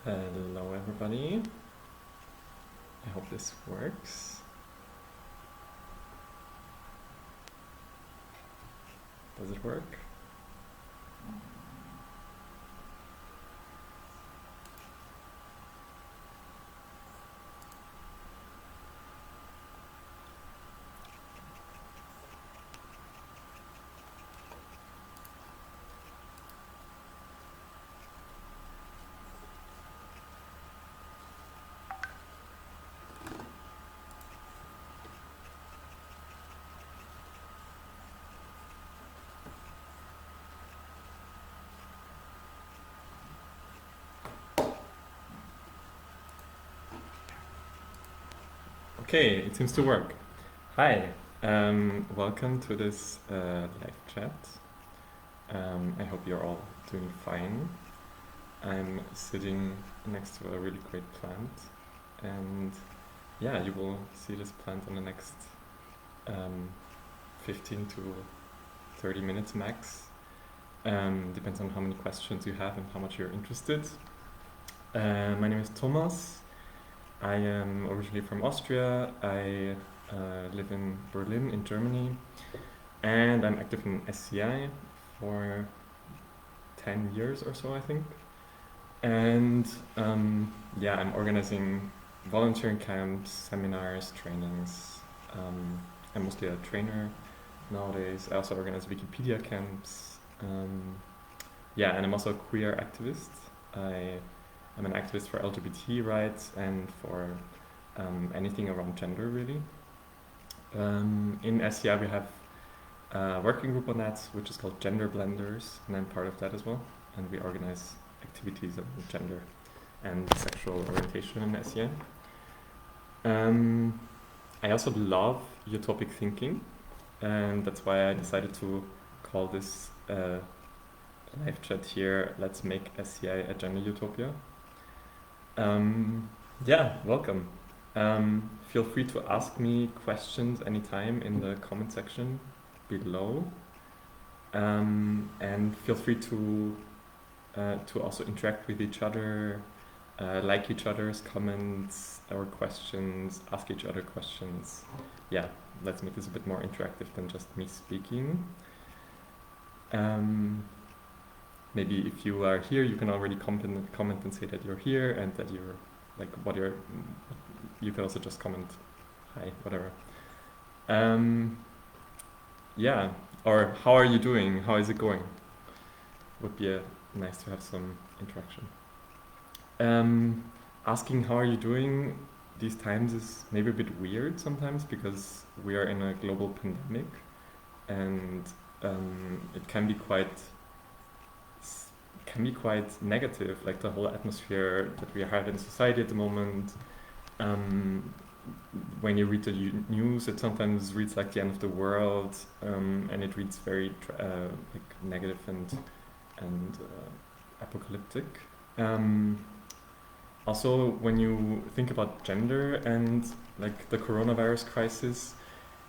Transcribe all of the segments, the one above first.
Hello everybody, I hope this works. Does it work? Okay, it seems to work. Hi, welcome to this live chat. I hope you're all doing fine. I'm sitting next to a really great plant, and yeah, you will see this plant in the next 15 to 30 minutes max. Depends on how many questions you have and how much you're interested. My name is Thomas. I am originally from Austria. I live in Berlin, in Germany, and I'm active in SCI for 10 years or so, I think. And yeah, I'm organizing volunteering camps, seminars, trainings. I'm mostly a trainer nowadays. I also organize Wikipedia camps. Yeah, and I'm also a queer activist. I'm an activist for LGBT rights and for anything around gender, really. In SCI, we have a working group on that, which is called Plunders, and I'm part of that as well. And we organize activities on gender and sexual orientation in SCI. I also love utopic thinking, and that's why I decided to call this live chat here, Let's Make SCI a Gender Utopia. Yeah, welcome. Feel free to ask me questions anytime in the comment section below, and feel free to also interact with each other, like each other's comments or questions, ask each other questions. Yeah, let's make this a bit more interactive than just me speaking. Maybe if you are here, you can already comment and say that you're here and that you're like what you're. You can also just comment, hi, whatever. Yeah, or how are you doing? How is it going? Would be nice to have some interaction. Asking how are you doing these times is maybe a bit weird sometimes because we are in a global pandemic, and it can be quite negative, like the whole atmosphere that we have in society at the moment. When you read the news, it sometimes reads like the end of the world, and it reads very like negative and apocalyptic. Also, when you think about gender and like the coronavirus crisis,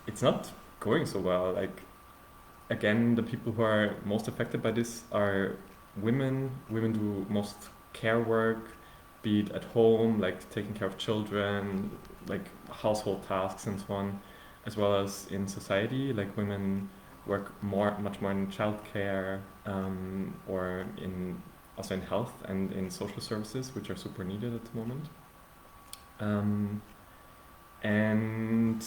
it's not going so well. Like, again, the people who are most affected by this are women. Women do most care work, be it at home, like taking care of children, like household tasks and so on, as well as in society. Like, women work much more in childcare, or also in health and in social services, which are super needed at the moment. And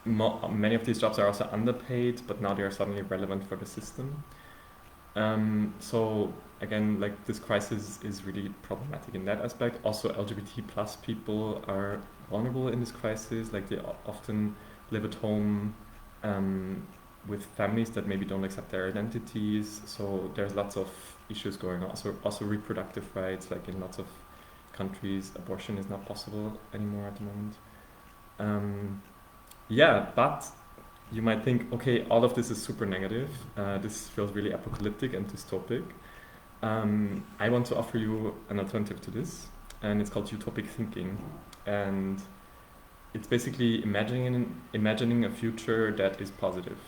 many of these jobs are also underpaid, but now they are suddenly relevant for the system. So again, like, this crisis is really problematic in that aspect. Also, LGBT plus people are vulnerable in this crisis. Like, they often live at home with families that maybe don't accept their identities. So there's lots of issues going on. Also reproductive rights, like in lots of countries, abortion is not possible anymore at the moment. Yeah, but you might think, okay, all of this is super negative. This feels really apocalyptic and dystopic. I want to offer you an alternative to this, and it's called utopic thinking. And it's basically imagining a future that is positive,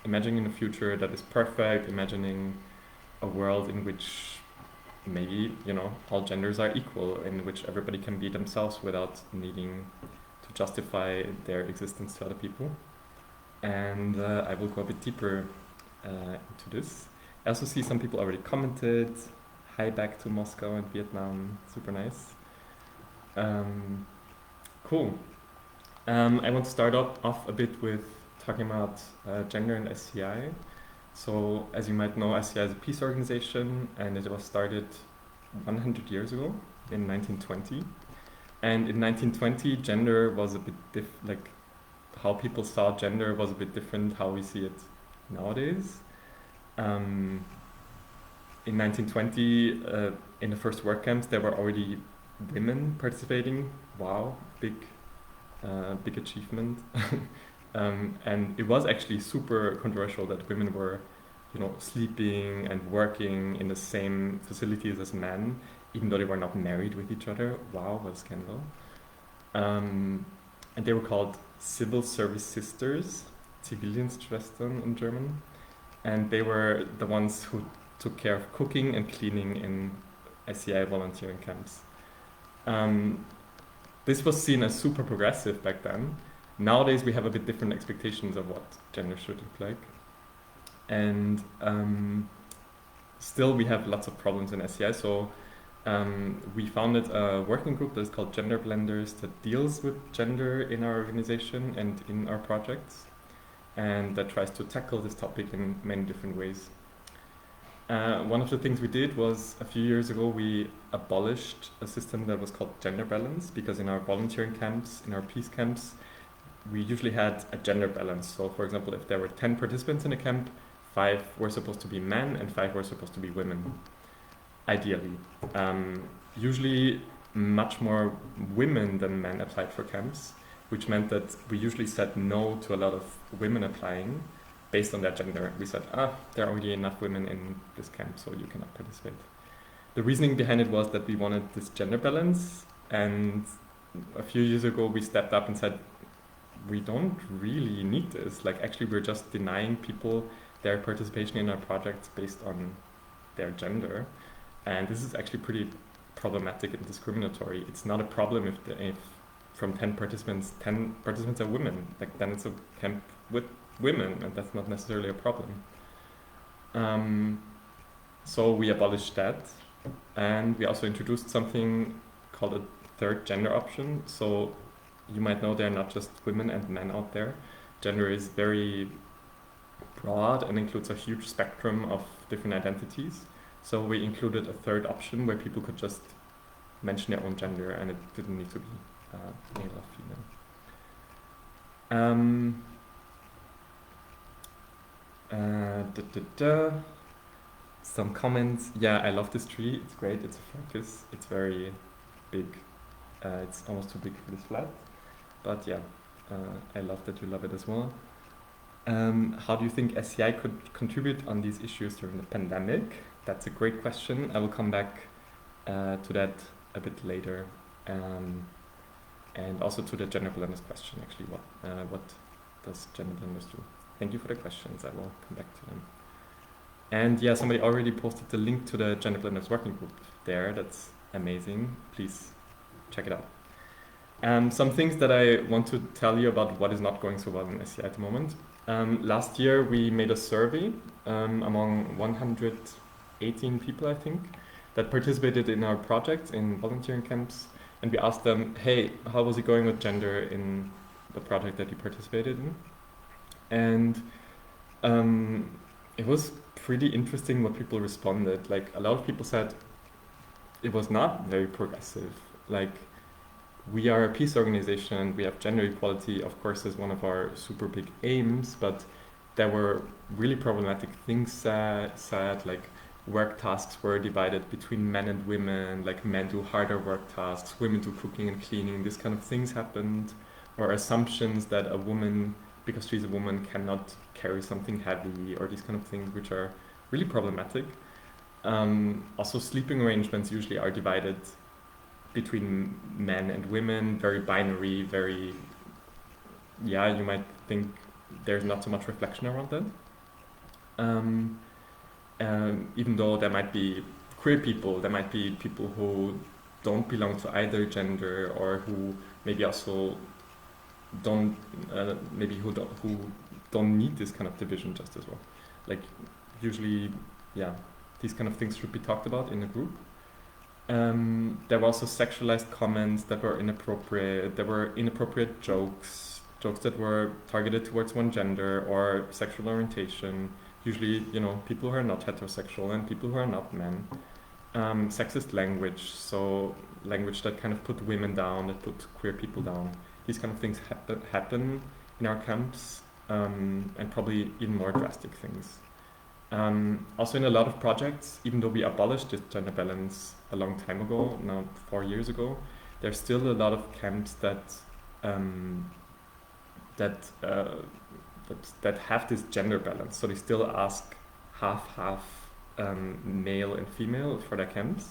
imagining a future that is perfect, imagining a world in which maybe, you know, all genders are equal, in which everybody can be themselves without needing to justify their existence to other people. And I will go a bit deeper into this. I also see some people already commented. Hi back to Moscow and Vietnam. Super nice. Cool. I want to start off a bit with talking about gender and SCI. So, as you might know, SCI is a peace organization, and it was started 100 years ago in 1920. And in 1920, gender was a bit like how people saw gender was a bit different how we see it nowadays. In 1920, in the first work camps, there were already women participating. Wow, big achievement. And it was actually super controversial that women were, you know, sleeping and working in the same facilities as men, even though they were not married with each other. Wow, what a scandal. And they were called civil service sisters, Zivildienstschwestern in German. And they were the ones who took care of cooking and cleaning in SCI volunteering camps. This was seen as super progressive back then. Nowadays we have a bit different expectations of what gender should look like. And still we have lots of problems in SCI. So we founded a working group that is called Plunders that deals with gender in our organization and in our projects, and that tries to tackle this topic in many different ways. One of the things we did was a few years ago we abolished a system that was called gender balance, because in our volunteering camps, in our peace camps, we usually had a gender balance. So for example, if there were 10 participants in a camp, 5 were supposed to be men and 5 were supposed to be women, ideally. Usually much more women than men applied for camps, which meant that we usually said no to a lot of women applying based on their gender. We said, there are already enough women in this camp, so you cannot participate. The reasoning behind it was that we wanted this gender balance, and a few years ago we stepped up and said, we don't really need this. Like, actually, we're just denying people their participation in our projects based on their gender. And this is actually pretty problematic and discriminatory. It's not a problem if from 10 participants are women. Like, then it's a camp with women, and that's not necessarily a problem. So we abolished that, and we also introduced something called a third gender option. So you might know there are not just women and men out there. Gender is very broad and includes a huge spectrum of different identities. So we included a third option where people could just mention their own gender, and it didn't need to be male or female. Some comments. Yeah, I love this tree. It's great. It's a ficus. It's very big. It's almost too big for this flat. But yeah, I love that you love it as well. How do you think SCI could contribute on these issues during the pandemic? That's a great question. I will come back to that a bit later. And also to the gender blenders question, actually. What does gender blenders do? Thank you for the questions. I will come back to them. And yeah, somebody already posted the link to the gender blenders working group there. That's amazing. Please check it out. Some things that I want to tell you about what is not going so well in SCI at the moment. Last year we made a survey among 118 people, I think, that participated in our project in volunteering camps, and we asked them, hey, how was it going with gender in the project that you participated in? And it was pretty interesting what people responded. Like, a lot of people said it was not very progressive. Like, we are a peace organization and we have gender equality, of course, as one of our super big aims, but there were really problematic things said, like work tasks were divided between men and women, like men do harder work tasks, women do cooking and cleaning, this kind of things happened, or assumptions that a woman, because she's a woman, cannot carry something heavy, or these kind of things which are really problematic. Also, sleeping arrangements usually are divided between men and women, very binary, very, yeah, you might think there's not so much reflection around that. Even though there might be queer people. There might be people who don't belong to either gender, or who maybe also don't who don't need this kind of division just as well. Like usually, yeah, these kind of things should be talked about in a group. There were also sexualized comments that were inappropriate. There were inappropriate jokes that were targeted towards one gender or sexual orientation. Usually, people who are not heterosexual and people who are not men. Sexist language, so language that kind of put women down, that put queer people down. These kind of things happen in our camps, and probably even more drastic things. Also in a lot of projects, even though we abolished this gender balance a long time ago, now 4 years ago, there's still a lot of camps that have this gender balance. So they still ask half male and female for their camps.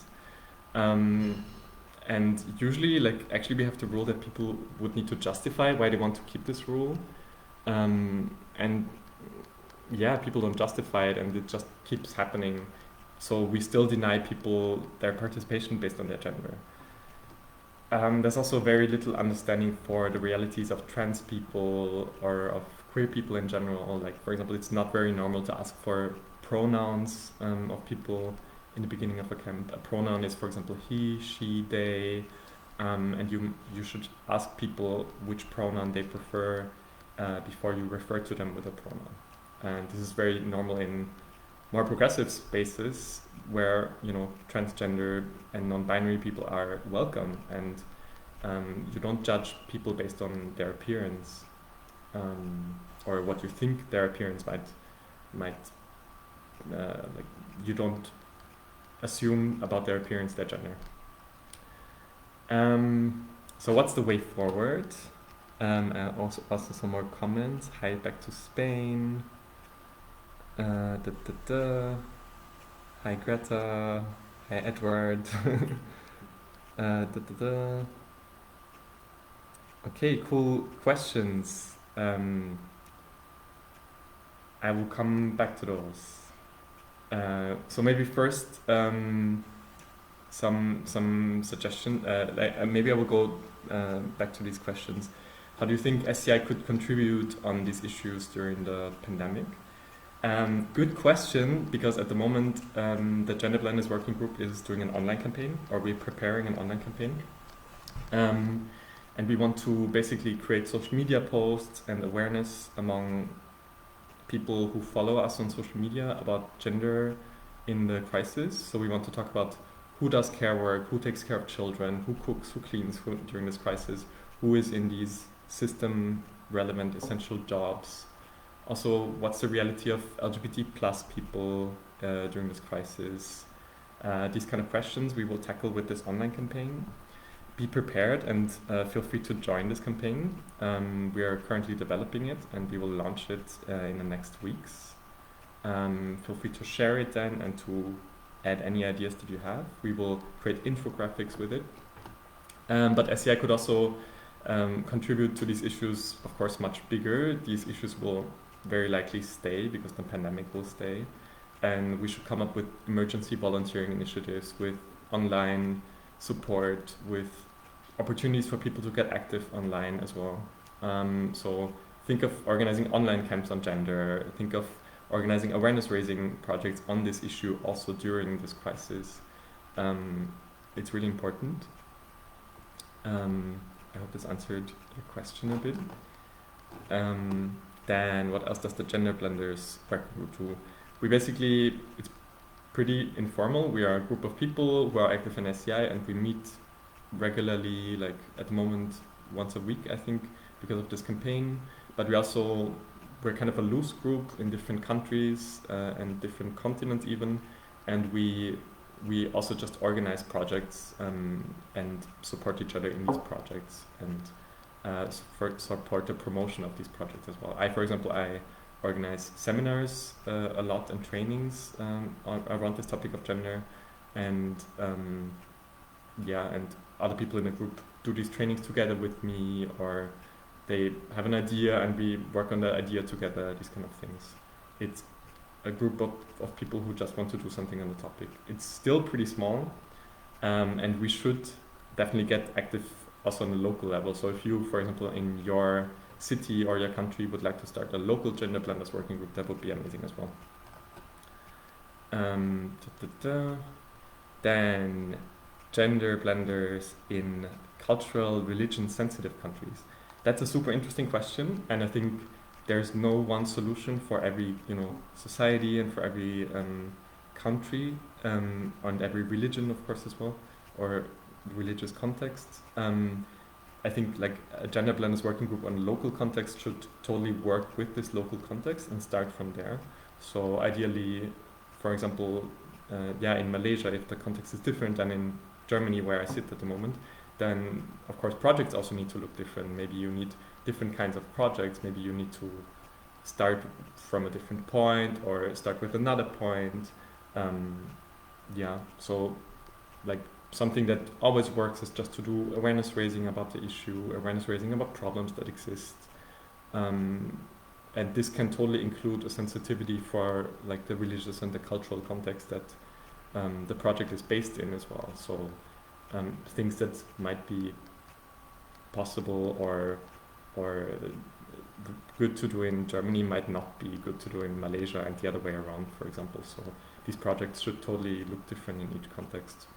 And usually, actually we have the rule that people would need to justify why they want to keep this rule. And yeah, people don't justify it, and it just keeps happening. So we still deny people their participation based on their gender. There's also very little understanding for the realities of trans people or of queer people in general. Like, for example, it's not very normal to ask for pronouns of people in the beginning of a camp. A pronoun is, for example, he, she, they, and you should ask people which pronoun they prefer before you refer to them with a pronoun. And this is very normal in more progressive spaces where transgender and non-binary people are welcome, and you don't judge people based on their appearance or what you think their appearance might you don't assume about their appearance their gender. So what's the way forward? Also some more comments. Hi, back to Spain. Hi Greta. Hi Edward. Okay, cool questions. I will come back to those. So maybe first some suggestion. Maybe I will go back to these questions. How do you think SCI could contribute on these issues during the pandemic? Good question, because at the moment the Gender Blenders Working Group is doing an online campaign, or we're preparing an online campaign. And we want to basically create social media posts and awareness among people who follow us on social media about gender in the crisis. So we want to talk about who does care work, who takes care of children, who cooks, who cleans during this crisis, who is in these system relevant essential jobs. Also, what's the reality of LGBT plus people during this crisis? These kind of questions we will tackle with this online campaign. Be prepared and feel free to join this campaign. We are currently developing it, and we will launch it in the next weeks. Feel free to share it then and to add any ideas that you have. We will create infographics with it. But SCI could also contribute to these issues, of course, much bigger. These issues will very likely stay because the pandemic will stay. And we should come up with emergency volunteering initiatives, with online support, with opportunities for people to get active online as well. So think of organizing online camps on gender, think of organizing awareness raising projects on this issue also during this crisis. It's really important. I hope this answered your question a bit. Then what else does the Gender Blenders Working Group do? We basically, it's pretty informal. We are a group of people who are active in SCI, and we meet regularly, like at the moment once a week, I think, because of this campaign. But we're kind of a loose group in different countries and different continents even, and we also just organize projects and support each other in these projects, and support the promotion of these projects as well. For example, I organize seminars a lot and trainings around this topic of gender, and and other people in the group do these trainings together with me, or they have an idea and we work on the idea together, these kind of things. It's a group of people who just want to do something on the topic. It's still pretty small, and we should definitely get active also on the local level. So if you, for example, in your city or your country would like to start a local gender blenders working group, that would be amazing as well. Then gender blenders in cultural, religion sensitive countries. That's a super interesting question, and I think there's no one solution for every society and for every country, and every religion, of course, as well, or religious context. I think like a gender blenders working group on local context should totally work with this local context and start from there. So ideally, for example, in Malaysia, if the context is different than in Germany, where I sit at the moment, then of course projects also need to look different. Maybe you need different kinds of projects. Maybe you need to start from a different point or start with another point. So like something that always works is just to do awareness raising about the issue, awareness raising about problems that exist. And this can totally include a sensitivity for like the religious and the cultural context that the project is based in as well. So things that might be possible or good to do in Germany might not be good to do in Malaysia, and the other way around, for example. So these projects should totally look different in each context.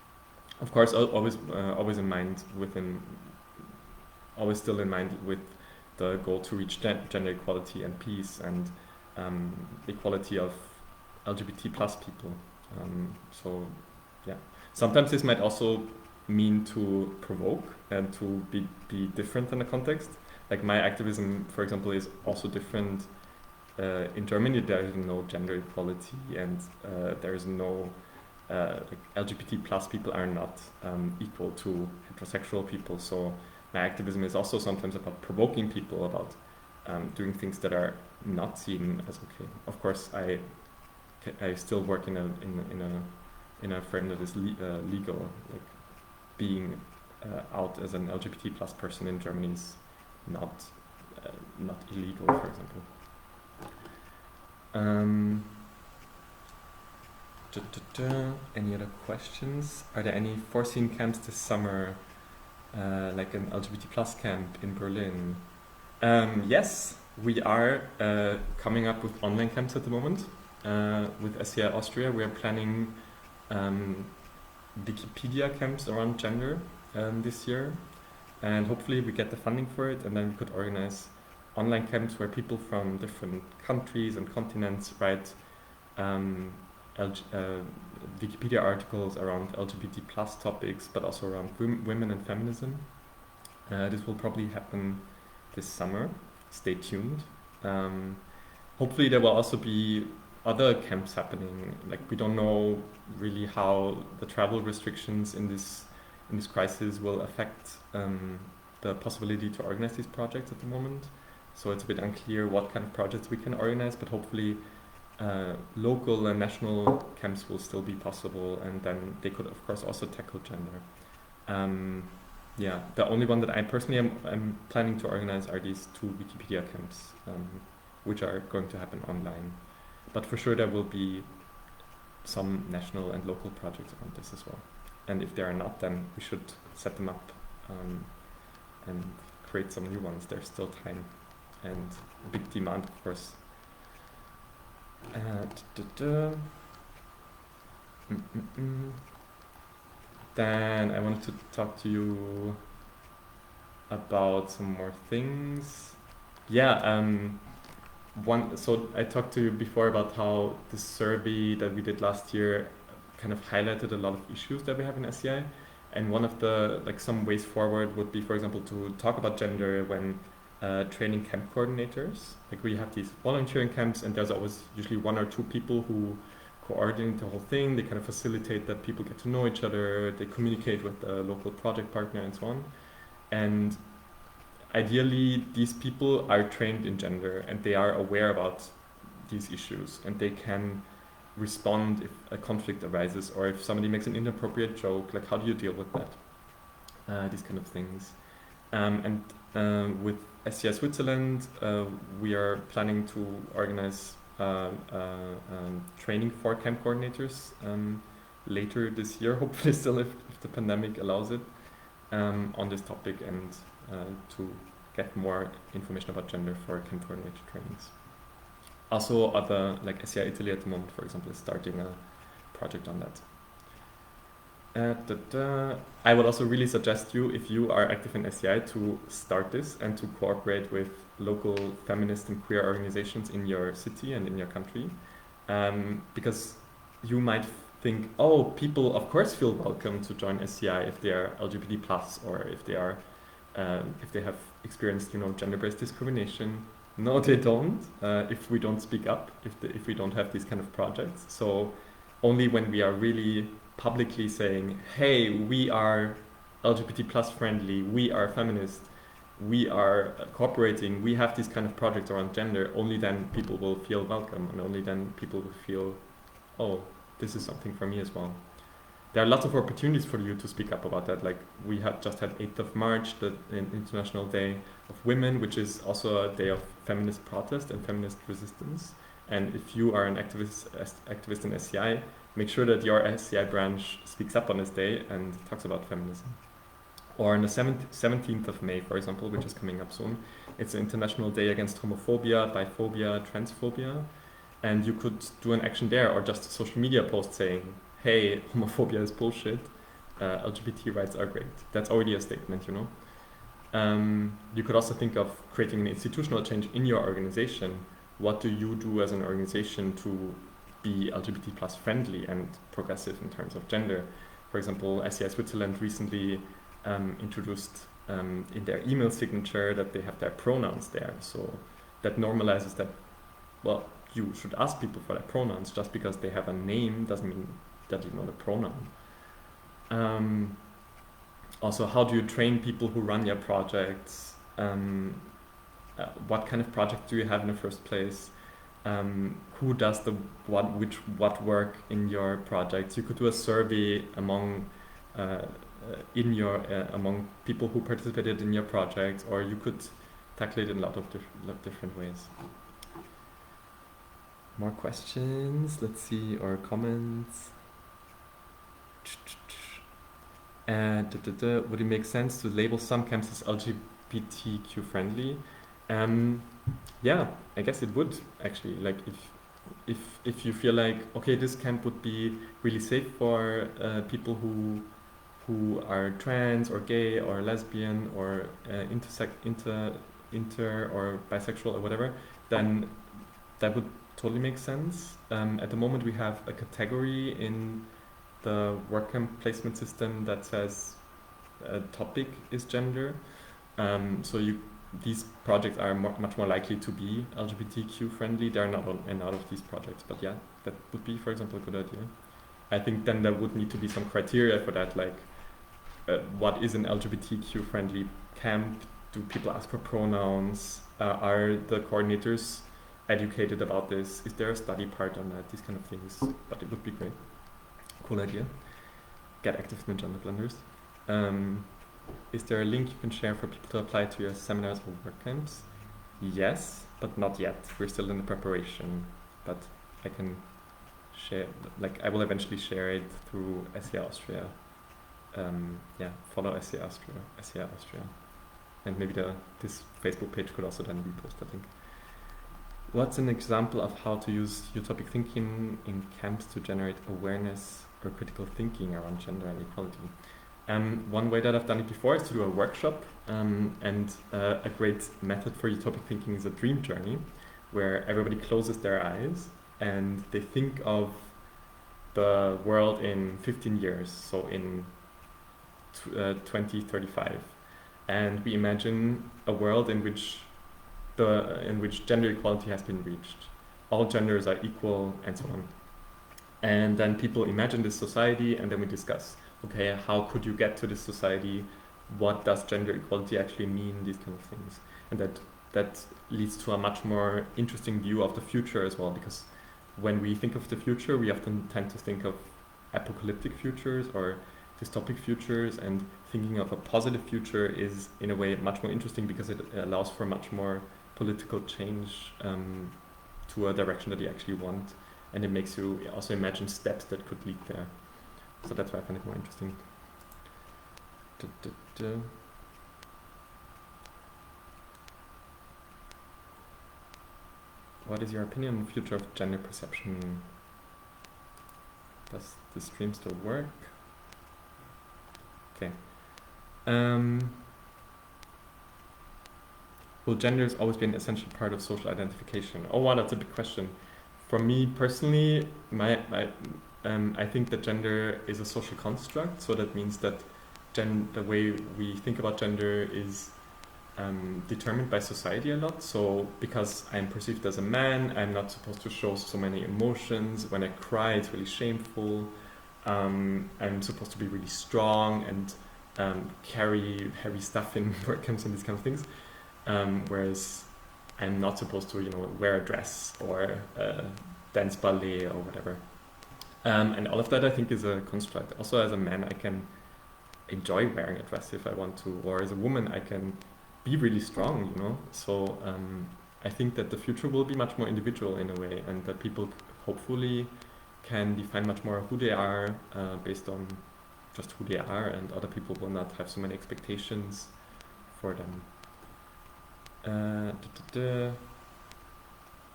Of course, always still in mind with the goal to reach gender equality and peace and equality of LGBT plus people. Sometimes this might also mean to provoke and to be different in the context. Like my activism, for example, is also different. In Germany, there is no gender equality, and there is no LGBT plus people are not equal to heterosexual people. So my activism is also sometimes about provoking people, about doing things that are not seen as okay. Of course, I still work in a frame that is legal. Like being out as an LGBT plus person in Germany is not illegal, for example. Any other questions? Are there any foreseen camps this summer, like an LGBT plus camp in Berlin? Yes, we are coming up with online camps at the moment. With SCI Austria, we are planning Wikipedia camps around gender this year, and hopefully we get the funding for it, and then we could organize online camps where people from different countries and continents write Wikipedia articles around LGBT plus topics, but also around women and feminism. This will probably happen this summer. Stay tuned. Hopefully there will also be other camps happening. Like we don't know really how the travel restrictions in this crisis will affect the possibility to organize these projects at the moment. So it's a bit unclear what kind of projects we can organize, but hopefully local and national camps will still be possible, and then they could of course also tackle gender. The only one that I personally am planning to organize are these 2 Wikipedia camps, which are going to happen online. But for sure there will be some national and local projects around this as well. And if there are not, then we should set them up and create some new ones. There's still time and a big demand, of course. Then I wanted to talk to you about some more things. So I talked to you before about how the survey that we did last year kind of highlighted a lot of issues that we have in SCI, and one of the some ways forward would be, for example, to talk about gender when training camp coordinators. Like we have these volunteering camps, and there's always usually 1 or 2 people who coordinate the whole thing. They kind of facilitate that people get to know each other, they communicate with the local project partner and so on. And ideally these people are trained in gender and they are aware about these issues, and they can respond if a conflict arises, or if somebody makes an inappropriate joke, like how do you deal with that? These kind of things. With SCI Switzerland, we are planning to organize training for camp coordinators later this year, hopefully still if the pandemic allows it, on this topic, and to get more information about gender for camp coordinator trainings. Also, other like SCI Italy at the moment, for example, is starting a project on that. I would also really suggest you, if you are active in SCI, to start this and to cooperate with local feminist and queer organizations in your city and in your country, because you might think, oh, people of course feel welcome to join SCI if they are LGBT plus, or if they are if they have experienced, you know, gender-based discrimination. No, they don't. If we don't speak up, if we don't have these kind of projects. So only when we are really publicly saying, hey, we are LGBT plus friendly, we are feminist, we are cooperating, we have these kind of projects around gender, only then people will feel welcome, and only then people will feel, oh, this is something for me as well. There are lots of opportunities for you to speak up about that. Like we had just had 8th of March, the International Day of Women, which is also a day of feminist protest and feminist resistance. And if you are an activist in SCI, make sure that your SCI branch speaks up on this day and talks about feminism. Or on the 17th of May, for example, which is coming up soon, it's the International Day Against Homophobia, Biphobia, Transphobia. And you could do an action there, or just a social media post saying, hey, homophobia is bullshit, LGBT rights are great. That's already a statement, you know. You could also think of creating an institutional change in your organization. What do you do as an organization to be LGBT plus friendly and progressive in terms of gender? For example, SCI Switzerland recently introduced in their email signature that they have their pronouns there. So that normalizes that, well, you should ask people for their pronouns. Just because they have a name doesn't mean that you know the pronoun. Also, how do you train people who run your projects? What kind of project do you have in the first place? Who does the what work in your projects? You could do a survey among among people who participated in your project, or you could tackle it in a lot of different ways. More questions? Let's see, or comments. Would it make sense to label some camps as LGBTQ friendly? Yeah, I guess it would actually. Like if you feel like, okay, this camp would be really safe for people who are trans or gay or lesbian or inter or bisexual or whatever, then that would totally make sense. At the moment, we have a category in the work camp placement system that says a topic is gender. So these projects are much more likely to be LGBTQ friendly. They're not in all of these projects, but yeah, that would be, for example, a good idea. I think then there would need to be some criteria for that, like what is an LGBTQ friendly camp? Do people ask for pronouns? Are the coordinators educated about this? Is there a study part on that? These kind of things. But it would be great. Cool idea. Get active in Gender Plunders. Is there a link you can share for people to apply to your seminars or work camps? Yes, but not yet. We're still in the preparation. But I can share, like I will eventually share it through SCI Austria. Follow SCI Austria. And maybe this Facebook page could also then repost, I think. What's an example of how to use utopic thinking in camps to generate awareness or critical thinking around gender and equality? One way that I've done it before is to do a workshop, and a great method for utopic thinking is a dream journey, where everybody closes their eyes and they think of the world in 15 years, so in 2035, and we imagine a world in which gender equality has been reached. All genders are equal, and so on. And then people imagine this society, and then we discuss, okay, how could you get to this society? What does gender equality actually mean? These kind of things. And that leads to a much more interesting view of the future as well, because when we think of the future, we often tend to think of apocalyptic futures or dystopic futures, and thinking of a positive future is in a way much more interesting because it allows for much more political change to a direction that you actually want, and it makes you also imagine steps that could lead there. So that's why I find it more interesting. What is your opinion on the future of gender perception? Does the stream still work? Okay. Will genders always be an essential part of social identification? Oh wow, that's a big question. For me personally, I think that gender is a social construct, so that means that the way we think about gender is determined by society a lot. So because I'm perceived as a man, I'm not supposed to show so many emotions. When I cry, it's really shameful. I'm supposed to be really strong and carry heavy stuff in work camps and these kind of things. Whereas I'm not supposed to, wear a dress or dance ballet or whatever. And all of that I think is a construct. Also as a man, I can enjoy wearing a dress if I want to, or as a woman, I can be really strong, So I think that the future will be much more individual in a way, and that people hopefully can define much more who they are based on just who they are, and other people will not have so many expectations for them.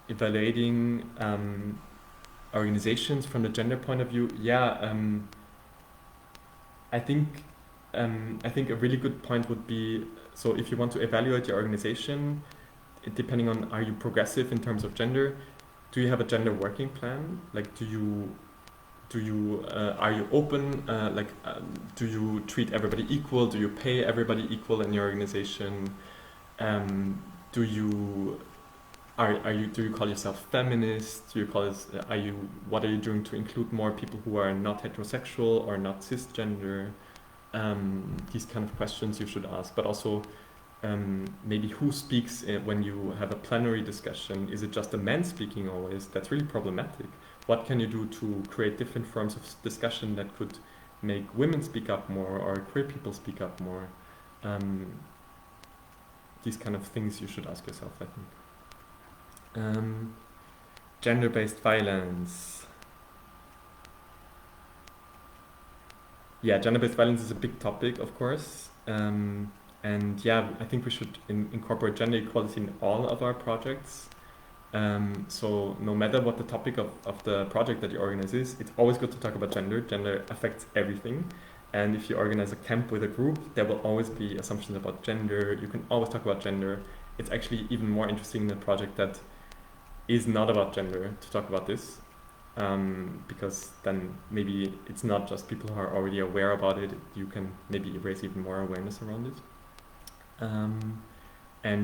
Evaluating organizations from the gender point of view, I think a really good point would be, so if you want to evaluate your organization, depending on, are you progressive in terms of gender, do you have a gender working plan? Like, are you open? Do you treat everybody equal? Do you pay everybody equal in your organization? Do you call yourself feminist? What are you doing to include more people who are not heterosexual or not cisgender? These kind of questions you should ask, but also maybe who speaks when you have a plenary discussion. Is it just a man speaking always? That's really problematic. What can you do to create different forms of discussion that could make women speak up more or queer people speak up more? These kind of things you should ask yourself, I think. Gender-based violence. Yeah, gender-based violence is a big topic, of course. I think we should incorporate gender equality in all of our projects. So no matter what the topic of the project that you organize is, it's always good to talk about gender. Gender affects everything. And if you organize a camp with a group, there will always be assumptions about gender. You can always talk about gender. It's actually even more interesting in a project that is not about gender to talk about this. Because then maybe it's not just people who are already aware about it. You can maybe raise even more awareness around it.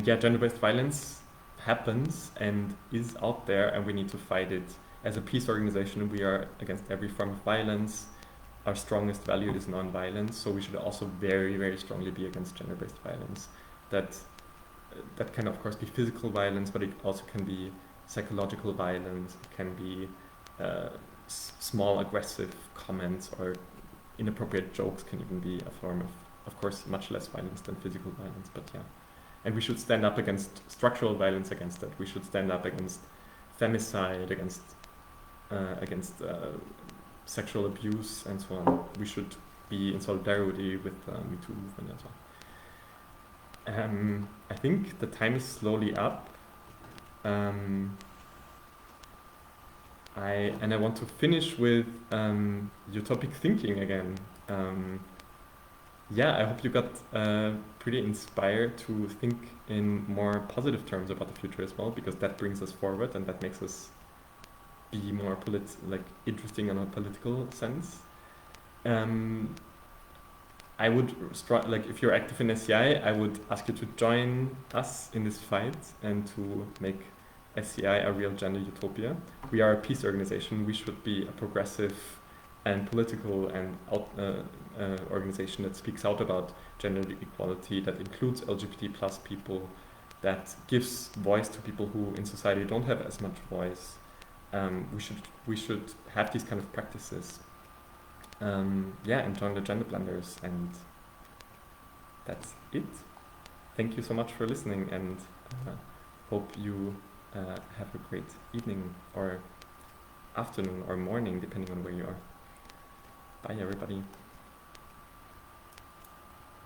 Gender-based violence happens and is out there, and we need to fight it. As a peace organization, we are against every form of violence. Our strongest value is non-violence, so we should also very, very strongly be against gender-based violence. That can of course be physical violence, but it also can be psychological violence. It can be small aggressive comments, or inappropriate jokes can even be a form of course, much less violence than physical violence, but yeah. And we should stand up against structural violence against that. We should stand up against femicide, against sexual abuse, and so on. We should be in solidarity with the Me Too movement as well. I think the time is slowly up. I want to finish with utopic thinking again. I hope you got pretty inspired to think in more positive terms about the future as well, because that brings us forward and that makes us be more interesting in a political sense. I would if you're active in SCI, I would ask you to join us in this fight and to make SCI a real gender utopia. We are a peace organization. We should be a progressive and political and organization that speaks out about gender equality, that includes LGBT plus people, that gives voice to people who in society don't have as much voice. We should have these kind of practices. And join the Gender Plunders, and that's it. Thank you so much for listening, and hope you have a great evening or afternoon or morning, depending on where you are. Bye, everybody.